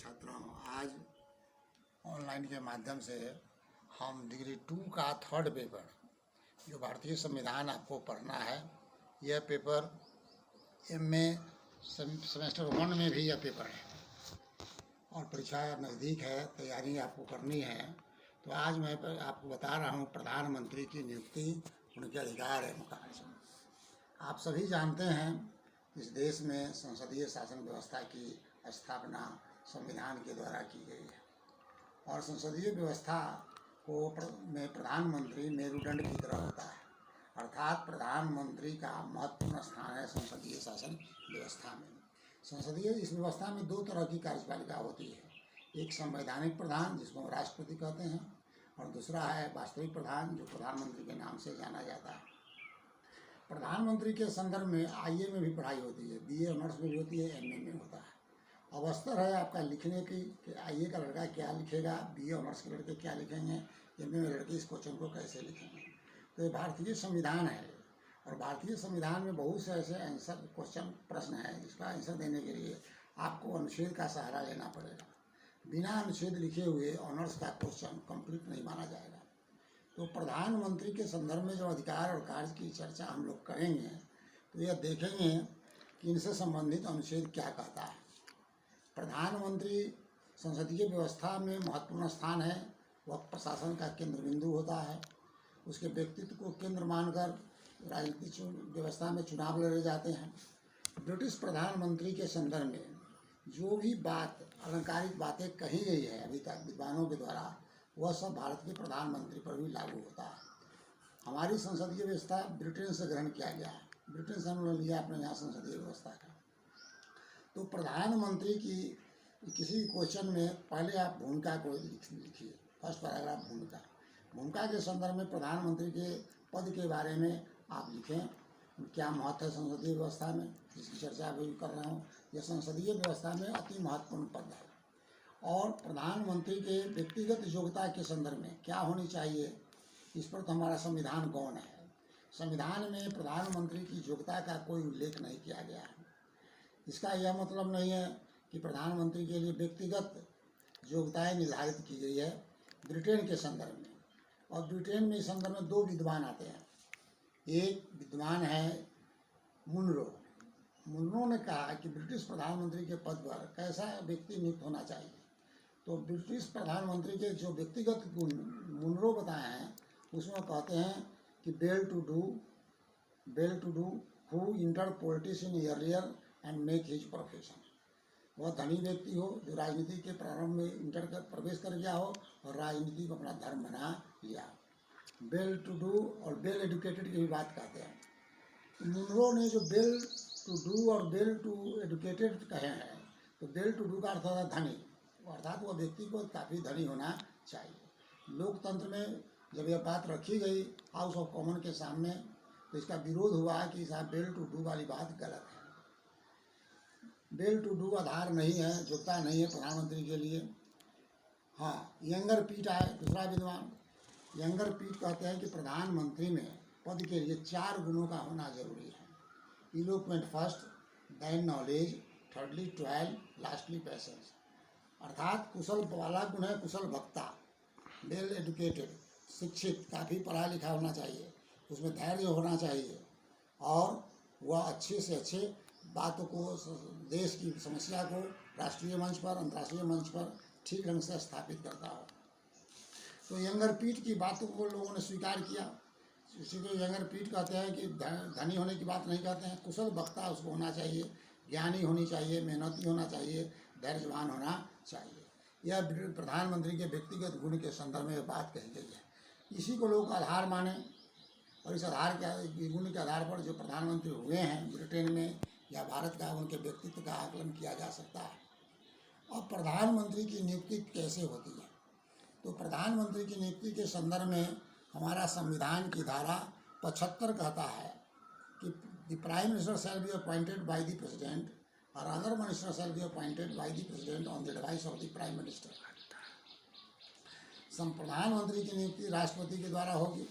छात्रों, आज ऑनलाइन के माध्यम से हम डिग्री 2 का थर्ड पेपर जो भारतीय संविधान आपको पढ़ना है, यह पेपर MA सेमेस्टर 1 में भी यह पेपर है और परीक्षा नज़दीक है, तैयारी आपको करनी है। तो आज मैं आपको बता रहा हूँ प्रधानमंत्री की नियुक्ति, उनके अधिकार एवं कार्य। आप सभी जानते हैं इस देश में संसदीय शासन व्यवस्था की स्थापना संविधान के द्वारा की गई है और संसदीय व्यवस्था में प्रधानमंत्री मेरुदंड की तरह होता है, अर्थात प्रधानमंत्री का महत्वपूर्ण स्थान है संसदीय शासन व्यवस्था में। संसदीय इस व्यवस्था में दो तरह की कार्यपालिका होती है, एक संवैधानिक प्रधान जिसको राष्ट्रपति कहते हैं और दूसरा है वास्तविक प्रधान जो प्रधानमंत्री के नाम से जाना जाता है। प्रधानमंत्री के संदर्भ में IE में भी पढ़ाई होती है, BA ऑनर्स में भी होती है, MA में होता है। अवसर है आपका लिखने की कि IE का लड़का क्या लिखेगा, BA ऑनर्स के लड़के क्या लिखेंगे, MA में लड़के इस क्वेश्चन को कैसे लिखेंगे। तो ये भारतीय संविधान है और भारतीय संविधान में बहुत से ऐसे आंसर प्रश्न है जिसका आंसर देने के लिए आपको अनुच्छेद का सहारा लेना पड़ेगा। बिना अनुच्छेद लिखे हुए ऑनर्स का क्वेश्चन कंप्लीट नहीं माना जाएगा। तो प्रधानमंत्री के संदर्भ में जो अधिकार और कार्य की चर्चा हम लोग करेंगे तो यह देखेंगे कि इनसे संबंधित अनुच्छेद क्या कहता है। प्रधानमंत्री संसदीय व्यवस्था में महत्वपूर्ण स्थान है, वह प्रशासन का केंद्र बिंदु होता है। उसके व्यक्तित्व को केंद्र मानकर राजनीतिक व्यवस्था में चुनाव लड़े जाते हैं। ब्रिटिश प्रधानमंत्री के संदर्भ में जो भी बात अलंकारिक बातें कही गई है अभी तक विद्वानों के द्वारा, वह सब भारत के प्रधानमंत्री पर भी लागू होता है। हमारी संसदीय व्यवस्था ब्रिटेन से ग्रहण किया गया है, ब्रिटेन से हमने लिया अपने यहाँ संसदीय व्यवस्था का। तो प्रधानमंत्री की किसी क्वेश्चन में पहले आप भूमिका को लिखिए, फर्स्ट पैराग्राफ भूमिका के संदर्भ में प्रधानमंत्री के पद के बारे में आप लिखें, क्या महत्व है संसदीय व्यवस्था में, जिसकी चर्चा अभी कर रहा हूँ। यह संसदीय व्यवस्था में अति महत्वपूर्ण पद है और प्रधानमंत्री के व्यक्तिगत योग्यता के संदर्भ में क्या होनी चाहिए, इस पर तो हमारा संविधान कौन है। संविधान में प्रधानमंत्री की योग्यता का कोई उल्लेख नहीं किया गया है। इसका यह मतलब नहीं है कि प्रधानमंत्री के लिए व्यक्तिगत योग्यताएं निर्धारित की गई है ब्रिटेन के संदर्भ में। और ब्रिटेन में इस संदर्भ में दो विद्वान आते हैं। एक विद्वान है मुनरो ने कहा कि ब्रिटिश प्रधानमंत्री के पद पर कैसा व्यक्ति नियुक्त होना चाहिए। तो ब्रिटिश प्रधानमंत्री के जो व्यक्तिगत गुण मुनरो बताए हैं उसमें कहते हैं कि well to do who enter politics in earlier and make his profession. वह धनी व्यक्ति हो जो राजनीति के प्रारंभ में प्रवेश कर गया हो और राजनीति को अपना धर्म बना लिया। वेल टू डू और वेल एजुकेटेड की भी बात कहते हैं। मुनरो ने जो वेल टू डू और वेल टू एजुकेटेड कहे हैं, तो वेल टू डू का अर्थ होता है धनी, अर्थात वह व्यक्ति को काफ़ी धनी होना चाहिए। लोकतंत्र में जब यह बात रखी गई हाउस ऑफ कॉमन के सामने, तो इसका विरोध हुआ कि साहब वेल टू डू वाली बात गलत है। वेल टू डू आधार नहीं है, योग्यता नहीं है प्रधानमंत्री के लिए। हाँ, यंगर पीट आए दूसरा विद्वान। यंगर पीट कहते हैं कि प्रधानमंत्री में पद के लिए 4 गुणों का होना जरूरी है। Eloquent first, then knowledge, thirdly twelve, lastly patience. अर्थात कुशल वाला गुण है कुशल वक्ता, वेल एजुकेटेड, शिक्षित, काफ़ी पढ़ा लिखा होना चाहिए, उसमें धैर्य होना चाहिए और वह अच्छे से अच्छे बातों को, देश की समस्या को राष्ट्रीय मंच पर अंतर्राष्ट्रीय मंच पर ठीक ढंग से स्थापित करता हो। तो यंगर पीट की बातों को लोगों ने स्वीकार किया। इसी को यंगर पीट कहते हैं कि धनी होने की बात नहीं कहते हैं, कुशल वक्ता उसको होना चाहिए, ज्ञानी होनी चाहिए, मेहनती होना चाहिए, धैर्यवान होना चाहिए। यह प्रधानमंत्री के व्यक्तिगत गुण के संदर्भ में बात कही गई है। इसी को लोग आधार माने और इस आधार के गुण के आधार पर जो प्रधानमंत्री हुए हैं ब्रिटेन में या भारत का, उनके व्यक्तित्व का आकलन किया जा सकता है। और प्रधानमंत्री की नियुक्ति कैसे होती है, तो प्रधानमंत्री की नियुक्ति के संदर्भ में हमारा संविधान की धारा 75 कहता है कि the prime minister shall be appointed by the president और other minister shall be appointed by the president on the advice of the prime minister. प्रधानमंत्री की नियुक्ति राष्ट्रपति के द्वारा होगी,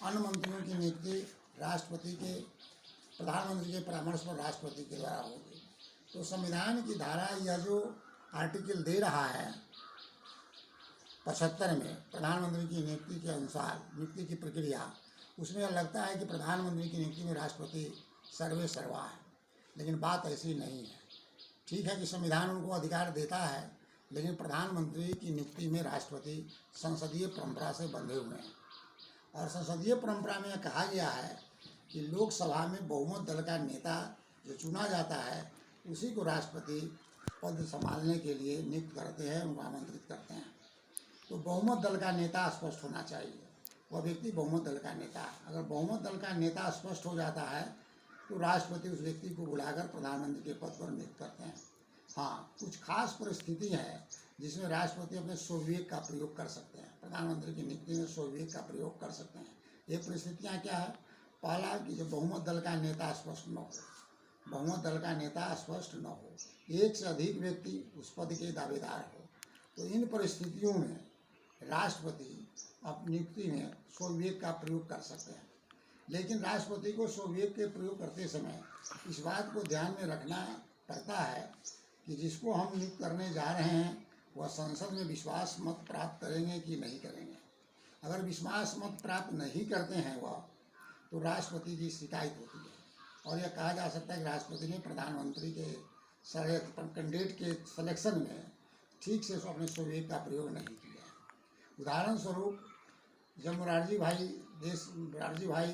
अन्य मंत्रियों की नियुक्ति प्रधानमंत्री के परामर्श पर राष्ट्रपति के द्वारा होगी। तो संविधान की धारा यह जो आर्टिकल दे रहा है 75 में प्रधानमंत्री की नियुक्ति के अनुसार नियुक्ति की प्रक्रिया, उसमें लगता है कि प्रधानमंत्री की नियुक्ति में राष्ट्रपति सर्वे सर्वा है, लेकिन बात ऐसी नहीं है। ठीक है कि संविधान उनको अधिकार देता है, लेकिन प्रधानमंत्री की नियुक्ति में राष्ट्रपति संसदीय परंपरा से बंधे हुए हैं। और संसदीय परंपरा में कहा गया है कि लोकसभा में बहुमत दल का नेता जो चुना जाता है उसी को राष्ट्रपति पद संभालने के लिए नियुक्त करते हैं, उनको आमंत्रित करते हैं। तो बहुमत दल का नेता स्पष्ट होना चाहिए, वह व्यक्ति बहुमत दल का नेता है। अगर बहुमत दल का नेता स्पष्ट हो जाता है तो राष्ट्रपति उस व्यक्ति को बुलाकर प्रधानमंत्री के पद पर नियुक्त करते हैं। हाँ, कुछ खास परिस्थिति है जिसमें राष्ट्रपति अपने स्वविवेक का प्रयोग कर सकते हैं, प्रधानमंत्री की नियुक्ति में स्वविवेक का प्रयोग कर सकते हैं। ये परिस्थितियाँ क्या है? पहला कि जब बहुमत दल का नेता स्पष्ट न हो, बहुमत दल का नेता स्पष्ट न हो, एक से अधिक व्यक्ति उस पद के दावेदार हो, तो इन परिस्थितियों में राष्ट्रपति अपनी नियुक्ति में स्वविवेक का प्रयोग कर सकते हैं। लेकिन राष्ट्रपति को स्वविवेक के प्रयोग करते समय इस बात को ध्यान में रखना पड़ता है कि जिसको हम नियुक्त करने जा रहे हैं वह संसद में विश्वास मत प्राप्त करेंगे कि नहीं करेंगे। अगर विश्वास मत प्राप्त नहीं करते हैं वह, तो राष्ट्रपति की शिकायत होती है और यह कहा जा सकता है कि राष्ट्रपति ने प्रधानमंत्री के कैंडिडेट के सिलेक्शन में ठीक से अपने स्वविवेक का प्रयोग नहीं किया है। उदाहरण स्वरूप, जब मोरारजी भाई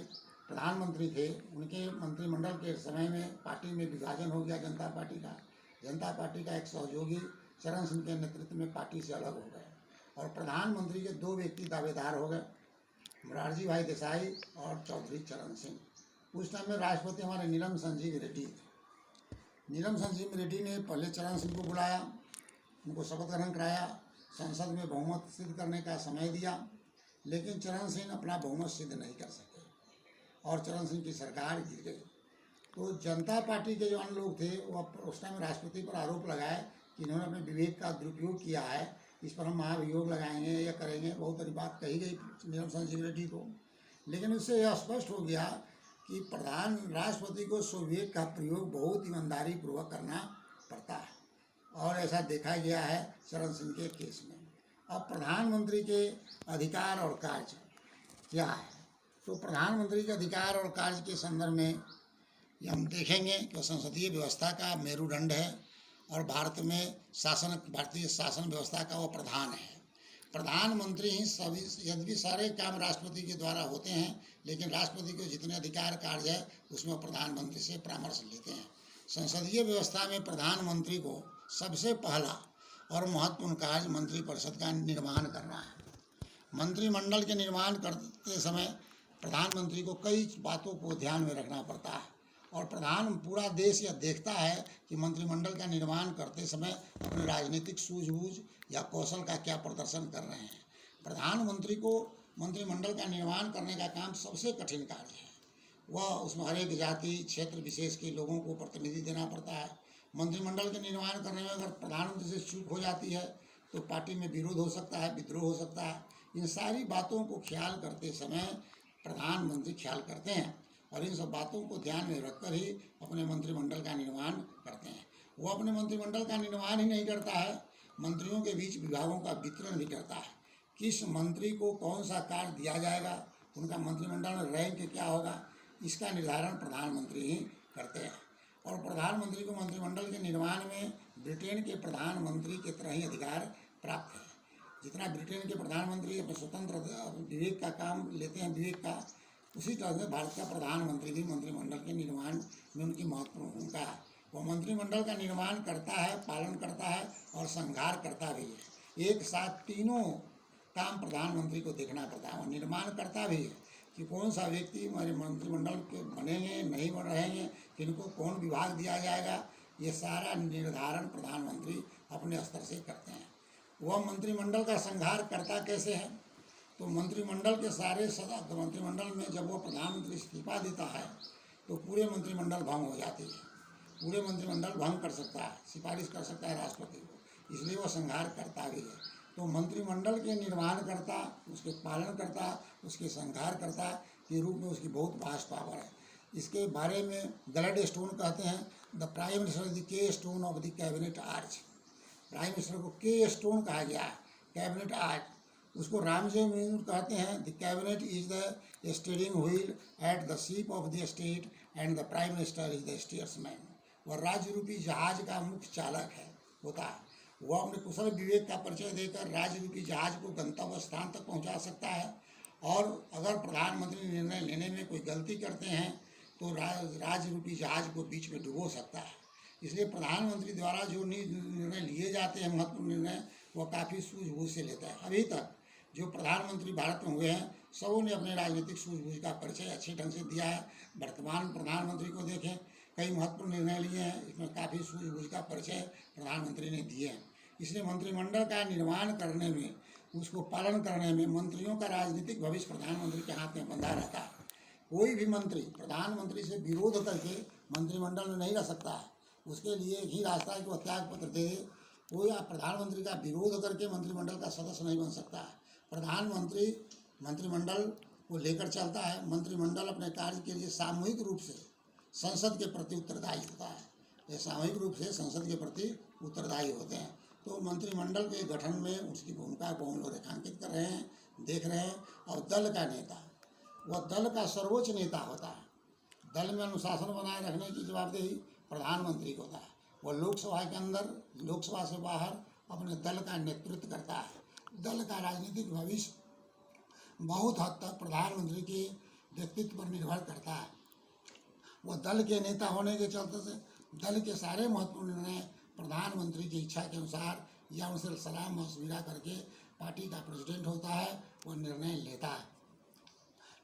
प्रधानमंत्री थे, उनके मंत्रिमंडल के समय में पार्टी में विभाजन हो गया जनता पार्टी का एक सहयोगी चरण सिंह के नेतृत्व में पार्टी से अलग हो गए और प्रधानमंत्री के दो व्यक्ति दावेदार हो गए, मोरारजी भाई देसाई और चौधरी चरण सिंह। उस टाइम में राष्ट्रपति हमारे नीलम संजीव रेड्डी थे। नीलम संजीव रेड्डी ने पहले चरण सिंह को बुलाया, उनको शपथ ग्रहण कराया, संसद में बहुमत सिद्ध करने का समय दिया, लेकिन चरण सिंह अपना बहुमत सिद्ध नहीं कर सके और चरण सिंह की सरकार गिर गई। तो जनता पार्टी के जो अन्य लोग थे वह उस टाइम राष्ट्रपति पर आरोप लगाए कि इन्होंने अपने विवेक का दुरुपयोग किया है, इस पर हम महाभियोग लगाएंगे या करेंगे, बहुत बड़ी बात कही गई नीलम संजीव रेड्डी को। लेकिन उससे यह स्पष्ट हो गया कि राष्ट्रपति को स्वविवेक का प्रयोग बहुत ईमानदारी पूर्वक करना पड़ता है और ऐसा देखा गया है चरण सिंह के केस में। अब प्रधानमंत्री के अधिकार और कार्य क्या है, तो प्रधानमंत्री के अधिकार और कार्य के संदर्भ में ये हम देखेंगे कि संसदीय व्यवस्था का मेरुदंड है और भारतीय शासन व्यवस्था का वो प्रधान है। प्रधानमंत्री ही सभी, यद्यपि सारे काम राष्ट्रपति के द्वारा होते हैं, लेकिन राष्ट्रपति के जितने अधिकार कार्य है उसमें प्रधानमंत्री से परामर्श लेते हैं। संसदीय व्यवस्था में प्रधानमंत्री को सबसे पहला और महत्वपूर्ण कार्य मंत्रिपरिषद का निर्माण करना है। मंत्रिमंडल के निर्माण करते समय प्रधानमंत्री को कई बातों को ध्यान में रखना पड़ता है और पूरा देश यह देखता है कि मंत्रिमंडल का निर्माण करते समय अपने राजनीतिक सूझबूझ या कौशल का क्या प्रदर्शन कर रहे हैं। प्रधानमंत्री को मंत्रिमंडल का निर्माण करने का काम सबसे कठिन कार्य है। वह उसमें हर एक जाति क्षेत्र विशेष के लोगों को प्रतिनिधि देना पड़ता है। मंत्रिमंडल के निर्माण करने में अगर प्रधानमंत्री से चूक हो जाती है तो पार्टी में विरोध हो सकता है, विद्रोह हो सकता है। इन सारी बातों को ख्याल करते समय प्रधानमंत्री ख्याल करते हैं और इन सब बातों को ध्यान में रखकर ही अपने मंत्रिमंडल का निर्माण करते हैं। वो अपने मंत्रिमंडल का निर्माण ही नहीं करता है, मंत्रियों के बीच विभागों का वितरण भी करता है। किस मंत्री को कौन सा कार्य दिया जाएगा, उनका मंत्रिमंडल में रैंक क्या होगा, इसका निर्धारण प्रधानमंत्री ही करते हैं। और प्रधानमंत्री को मंत्रिमंडल के निर्माण में ब्रिटेन के प्रधानमंत्री की तरह ही अधिकार प्राप्त है। जितना ब्रिटेन के प्रधानमंत्री अपने स्वतंत्र विवेक का काम लेते हैं, विवेक का, उसी तरह से भारत का प्रधानमंत्री भी मंत्रिमंडल के निर्माण में उनकी महत्वपूर्ण भूमिका है। वह मंत्रिमंडल का निर्माण करता है, पालन करता है और संहार करता भी है। एक साथ तीनों काम प्रधानमंत्री को देखना पड़ता है। वह निर्माण करता भी है कि कौन सा व्यक्ति हमारे मंत्रिमंडल के बनेंगे, नहीं बन रहेंगे, किनको कौन विभाग दिया जाएगा, ये सारा निर्धारण प्रधानमंत्री अपने स्तर से करते हैं। वह मंत्रिमंडल का संहार करता कैसे है, तो मंत्रिमंडल के सारे सदस्य, मंत्रिमंडल में जब वो प्रधानमंत्री इस्तीफा देता है तो पूरे मंत्रिमंडल भंग हो जाती है। पूरे मंत्रिमंडल भंग कर सकता है, सिफारिश कर सकता है राष्ट्रपति को, इसलिए वो संहार करता भी है। तो मंत्रिमंडल के निर्माण करता, उसके पालन करता, उसके संहार करता के रूप में उसकी बहुत वास्ट पावर है। इसके बारे में ग्लैडस्टोन कहते हैं, the prime minister is the keystone of the cabinet arch. Prime minister को के स्टोन कहा गया है, कैबिनेट आर्ट। उसको रामजय मीनू कहते हैं। The cabinet is the steering wheel at the ship of the state and the prime minister is the steersman. वह राज्य रूपी जहाज का मुख्य चालक है होता है। वह अपने कुशल विवेक का परिचय देकर राज्य रूपी जहाज को गंतव्य स्थान तक पहुंचा सकता है, और अगर प्रधानमंत्री निर्णय लेने में कोई गलती करते हैं तो राज्य रूपी जहाज को बीच में डुबो सकता है। इसलिए प्रधानमंत्री द्वारा जो निर्णय लिए जाते हैं, महत्वपूर्ण निर्णय, वह काफ़ी सूझबूझ से लेता है। अभी तक जो प्रधानमंत्री भारत में हुए हैं, सबों ने अपने राजनीतिक सूझबूझ का परिचय अच्छे ढंग से दिया है। वर्तमान प्रधानमंत्री को देखें, कई महत्वपूर्ण निर्णय लिए हैं, इसमें काफ़ी सूझबूझ का परिचय प्रधानमंत्री ने दिए हैं। इसलिए मंत्रिमंडल का निर्माण करने में, उसको पालन करने में मंत्रियों का राजनीतिक भविष्य प्रधानमंत्री के हाथ में बंधा रहता है। कोई भी मंत्री प्रधानमंत्री से विरोध करके मंत्रिमंडल में नहीं रह सकता है। उसके लिए ही रास्ता है कि वह त्याग पत्र दे। कोई प्रधानमंत्री का विरोध करके मंत्रिमंडल का सदस्य नहीं बन सकता है। प्रधानमंत्री मंत्रिमंडल को लेकर चलता है। मंत्रिमंडल अपने कार्य के लिए सामूहिक रूप से संसद के प्रति उत्तरदायी होता है। ये सामूहिक रूप से संसद के प्रति उत्तरदायी होते हैं। तो मंत्रिमंडल के गठन में उसकी भूमिका को हम लोग रेखांकित कर रहे हैं, देख रहे हैं। और दल का नेता, वह दल का सर्वोच्च नेता होता है। दल में अनुशासन बनाए रखने की जवाबदेही प्रधानमंत्री को होता है। वह लोकसभा के अंदर, लोकसभा से बाहर अपने दल का नेतृत्व करता है। दल का राजनीतिक भविष्य बहुत हद तक प्रधानमंत्री के व्यक्तित्व पर निर्भर करता है। वह दल के नेता होने के चलते से दल के सारे महत्वपूर्ण निर्णय प्रधानमंत्री की इच्छा के अनुसार या उनसे सलाह मशविरा करके पार्टी का प्रेसिडेंट होता है, वह निर्णय लेता है।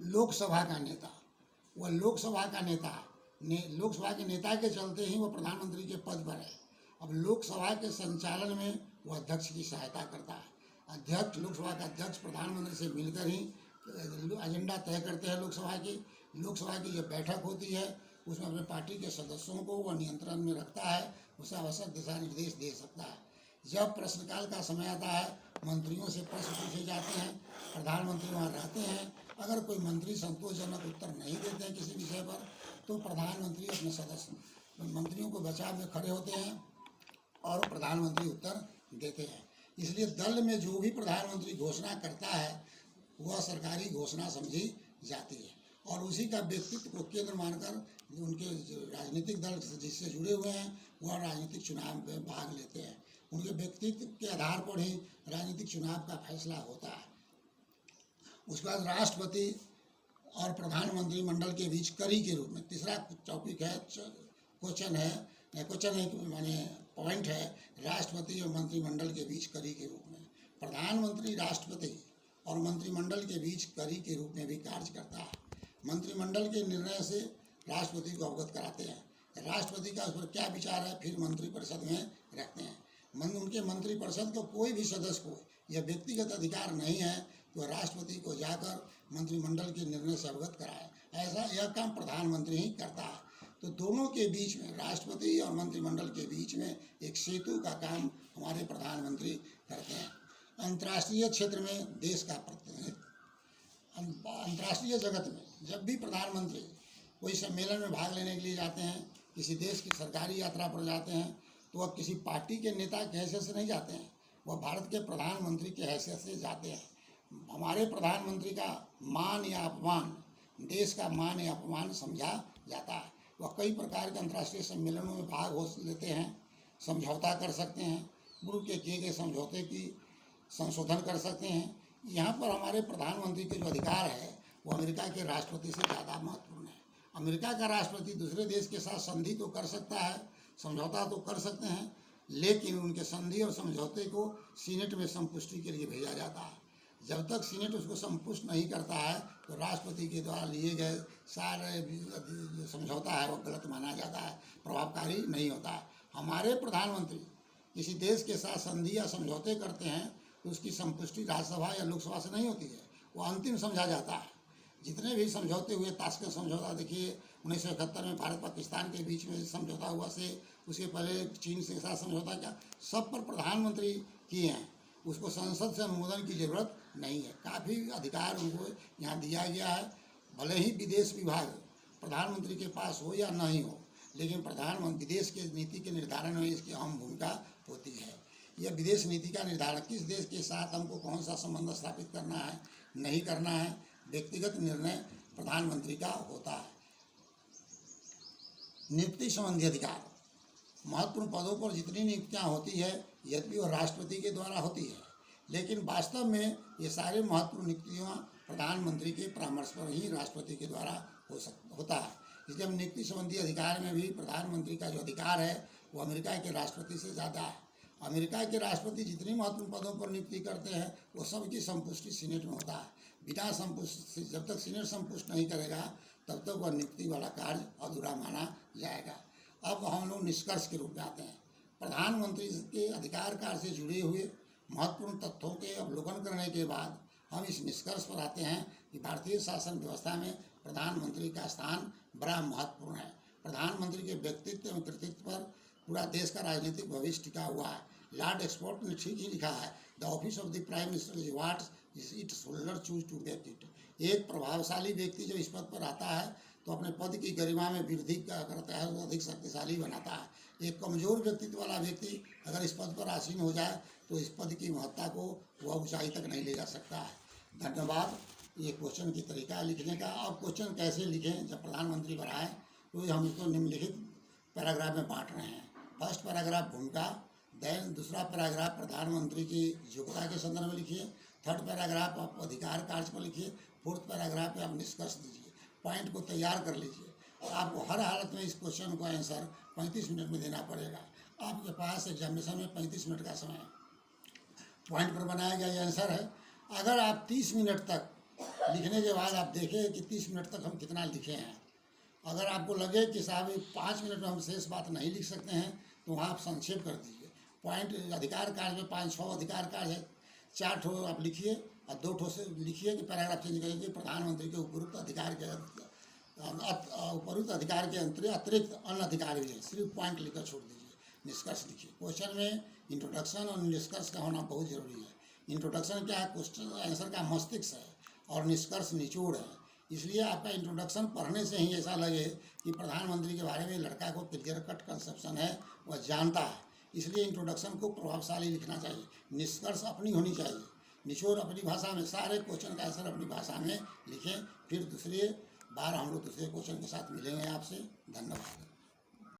लोकसभा का नेता, वह लोकसभा का नेता लोकसभा के नेता के चलते ही वह प्रधानमंत्री के पद पर है। अब लोकसभा के संचालन में वह अध्यक्ष की सहायता करता है। अध्यक्ष, लोकसभा का अध्यक्ष प्रधानमंत्री से मिलकर ही एजेंडा तय करते हैं। लोकसभा की जब बैठक होती है, उसमें अपने पार्टी के सदस्यों को वह नियंत्रण में रखता है, उसे आवश्यक दिशा निर्देश दे सकता है। जब प्रश्नकाल का समय आता है, मंत्रियों से प्रश्न पूछे जाते हैं, प्रधानमंत्री वहाँ रहते हैं। अगर कोई मंत्री संतोषजनक उत्तर नहीं देते हैं किसी विषय पर, तो प्रधानमंत्री अपने सदस्य मंत्रियों को बचाव में खड़े होते हैं और प्रधानमंत्री उत्तर देते हैं। इसलिए दल में जो भी प्रधानमंत्री घोषणा करता है, वह सरकारी घोषणा समझी जाती है, और उसी का व्यक्तित्व को केंद्र मानकर उनके राजनीतिक दल जिससे जुड़े हुए हैं, वह राजनीतिक चुनाव में भाग लेते हैं। उनके व्यक्तित्व के आधार पर ही राजनीतिक चुनाव का फैसला होता है। उसके बाद राष्ट्रपति और प्रधानमंत्री मंडल के बीच कड़ी के रूप में तीसरा टॉपिक है, क्वेश्चन है माने पॉइंट है, राष्ट्रपति और मंत्रिमंडल के बीच कड़ी के रूप में। प्रधानमंत्री राष्ट्रपति और मंत्रिमंडल के बीच कड़ी के रूप में भी कार्य करता है। मंत्रिमंडल के निर्णय से राष्ट्रपति को अवगत कराते हैं। राष्ट्रपति का उस पर क्या विचार है, फिर मंत्रिपरिषद में रखते हैं। उनके मंत्रिपरिषद को कोई भी सदस्य को यह व्यक्तिगत अधिकार नहीं है कि वह राष्ट्रपति को जाकर मंत्रिमंडल के निर्णय से अवगत कराए। ऐसा यह काम प्रधानमंत्री ही करता है। तो दोनों के बीच में, राष्ट्रपति और मंत्रिमंडल के बीच में एक सेतु का काम हमारे प्रधानमंत्री करते हैं। अंतर्राष्ट्रीय क्षेत्र में देश का प्रतिनिधित्व, अंतर्राष्ट्रीय जगत में जब भी प्रधानमंत्री कोई सम्मेलन में भाग लेने के लिए जाते हैं, किसी देश की सरकारी यात्रा पर जाते हैं, तो वह किसी पार्टी के नेता की हैसियत से नहीं जाते हैं, वह भारत के प्रधानमंत्री की हैसियत से जाते हैं। हमारे प्रधानमंत्री का मान या अपमान, देश का मान या अपमान समझा जाता है। वह कई प्रकार के अंतर्राष्ट्रीय सम्मेलनों में भाग हो लेते हैं, समझौता कर सकते हैं, ग्रुप के किए गए समझौते की संशोधन कर सकते हैं। यहाँ पर हमारे प्रधानमंत्री के जो अधिकार है, वो अमेरिका के राष्ट्रपति से ज़्यादा महत्वपूर्ण है। अमेरिका का राष्ट्रपति दूसरे देश के साथ संधि तो कर सकता है, समझौता तो कर सकते हैं, लेकिन उनके संधि और समझौते को सीनेट में संपुष्टि के लिए भेजा जाता है। जब तक सीनेट उसको संपुष्ट नहीं करता है, तो राष्ट्रपति के द्वारा लिए गए सारे जो समझौता है वो गलत माना जाता है, प्रभावकारी नहीं होता है। हमारे प्रधानमंत्री किसी देश के साथ संधि या समझौते करते हैं, तो उसकी संपुष्टि राज्यसभा या लोकसभा से नहीं होती है, वो अंतिम समझा जाता है। जितने भी समझौते हुए, ताशकंद समझौता देखिए 1971 में भारत पाकिस्तान के बीच में समझौता हुआ से, उसके पहले चीन के साथ समझौता किया, सब पर प्रधानमंत्री किए हैं। उसको संसद से अनुमोदन की जरूरत नहीं है। काफ़ी अधिकार उनको यहाँ दिया गया है। भले ही विदेश विभाग प्रधानमंत्री के पास हो या नहीं हो, लेकिन प्रधानमंत्री विदेश के नीति के निर्धारण में इसकी अहम भूमिका होती है। यह विदेश नीति का निर्धारण, किस देश के साथ हमको कौन सा संबंध स्थापित करना है, नहीं करना है, व्यक्तिगत निर्णय प्रधानमंत्री का होता है। नियुक्ति संबंधी अधिकार, महत्वपूर्ण पदों पर जितनी नियुक्तियां होती है यद्यपि वह राष्ट्रपति के द्वारा होती है, लेकिन वास्तव में ये सारे महत्वपूर्ण नियुक्तियां प्रधानमंत्री के परामर्श पर ही राष्ट्रपति के द्वारा होता है। इसलिए हम नियुक्ति संबंधी अधिकार में भी प्रधानमंत्री का जो अधिकार है वो अमेरिका के राष्ट्रपति से ज़्यादा है। अमेरिका के राष्ट्रपति जितनी महत्वपूर्ण पदों पर नियुक्ति करते हैं वो सबकी संपुष्टि सीनेट में होता है। बिना संपुष्टि, जब तक सीनेट संपुष्ट नहीं करेगा तब तक वह नियुक्ति वाला कार्य अधूरा माना जाएगा। अब हम लोग निष्कर्ष के रूप में आते हैं। प्रधानमंत्री के अधिकार कार्य से जुड़े हुए महत्वपूर्ण तथ्यों के अवलोकन करने के बाद हम इस निष्कर्ष पर आते हैं कि भारतीय शासन व्यवस्था में प्रधानमंत्री का स्थान बड़ा महत्वपूर्ण है। प्रधानमंत्री के व्यक्तित्व एवं कृतित्व पर पूरा देश का राजनीतिक भविष्य टिका हुआ है। लॉर्ड एक्सपोर्ट ने ठीक ही लिखा है, the office of the prime minister is what its holder choose to get it. एक प्रभावशाली व्यक्ति जब इस पद पर आता है तो अपने पद की गरिमा में वृद्धि करता है, वो अधिक शक्तिशाली बनाता है। एक कमजोर व्यक्तित्व वाला व्यक्ति अगर इस पद पर आसीन हो जाए तो इस पद की महत्ता को वह ऊंचाई तक नहीं ले जा सकता है। धन्यवाद। ये क्वेश्चन की तरीका लिखने का। अब क्वेश्चन कैसे लिखें जब प्रधानमंत्री बनाए, तो हम इसको निम्नलिखित पैराग्राफ में बांट रहे हैं। फर्स्ट पैराग्राफ भूमिका, देन दूसरा पैराग्राफ प्रधानमंत्री की योग्यता के संदर्भ में लिखिए, थर्ड पैराग्राफ आप अधिकार कार्य पर लिखिए, फोर्थ पैराग्राफ पे आप निष्कर्ष दीजिए। पॉइंट को तैयार कर लीजिए। आपको हर हालत में इस क्वेश्चन को आंसर 35 मिनट में देना पड़ेगा। आपके पास एग्जामिनेशन में 35 मिनट का समय है। पॉइंट पर बनाया गया ये आंसर है। अगर आप 30 मिनट तक लिखने के बाद आप देखें कि 30 मिनट तक हम कितना लिखे हैं, अगर आपको लगे कि साहब 5 मिनट में हम शेष बात नहीं लिख सकते हैं तो वहाँ आप संक्षेप कर दीजिए। पॉइंट अधिकार कार्य में 5-6 अधिकार कार्य है, 4 ठो आप लिखिए और 2 ठो से लिखिए कि पैराग्राफ चेंज करिए। प्रधानमंत्री के उपयुक्त अधिकार के अतिरिक्त अन्य अधिकार भी है, सिर्फ पॉइंट लिखकर छोड़ दीजिए। निष्कर्ष लिखिए। क्वेश्चन में इंट्रोडक्शन और निष्कर्ष का होना बहुत जरूरी है। इंट्रोडक्शन क्या है? क्वेश्चन आंसर का मस्तिष्क है और निष्कर्ष निचोड़ है। इसलिए आपका इंट्रोडक्शन पढ़ने से ही ऐसा लगे कि प्रधानमंत्री के बारे में लड़का को क्लियर कट कंसेप्शन है, वह जानता है। इसलिए इंट्रोडक्शन को प्रभावशाली लिखना चाहिए। निष्कर्ष अपनी होनी चाहिए, निचोड़ अपनी भाषा में, सारे क्वेश्चन का आंसर अपनी भाषा में लिखें। फिर दूसरे बार हम लोग दूसरे क्वेश्चन के साथ मिलेंगे आपसे। धन्यवाद।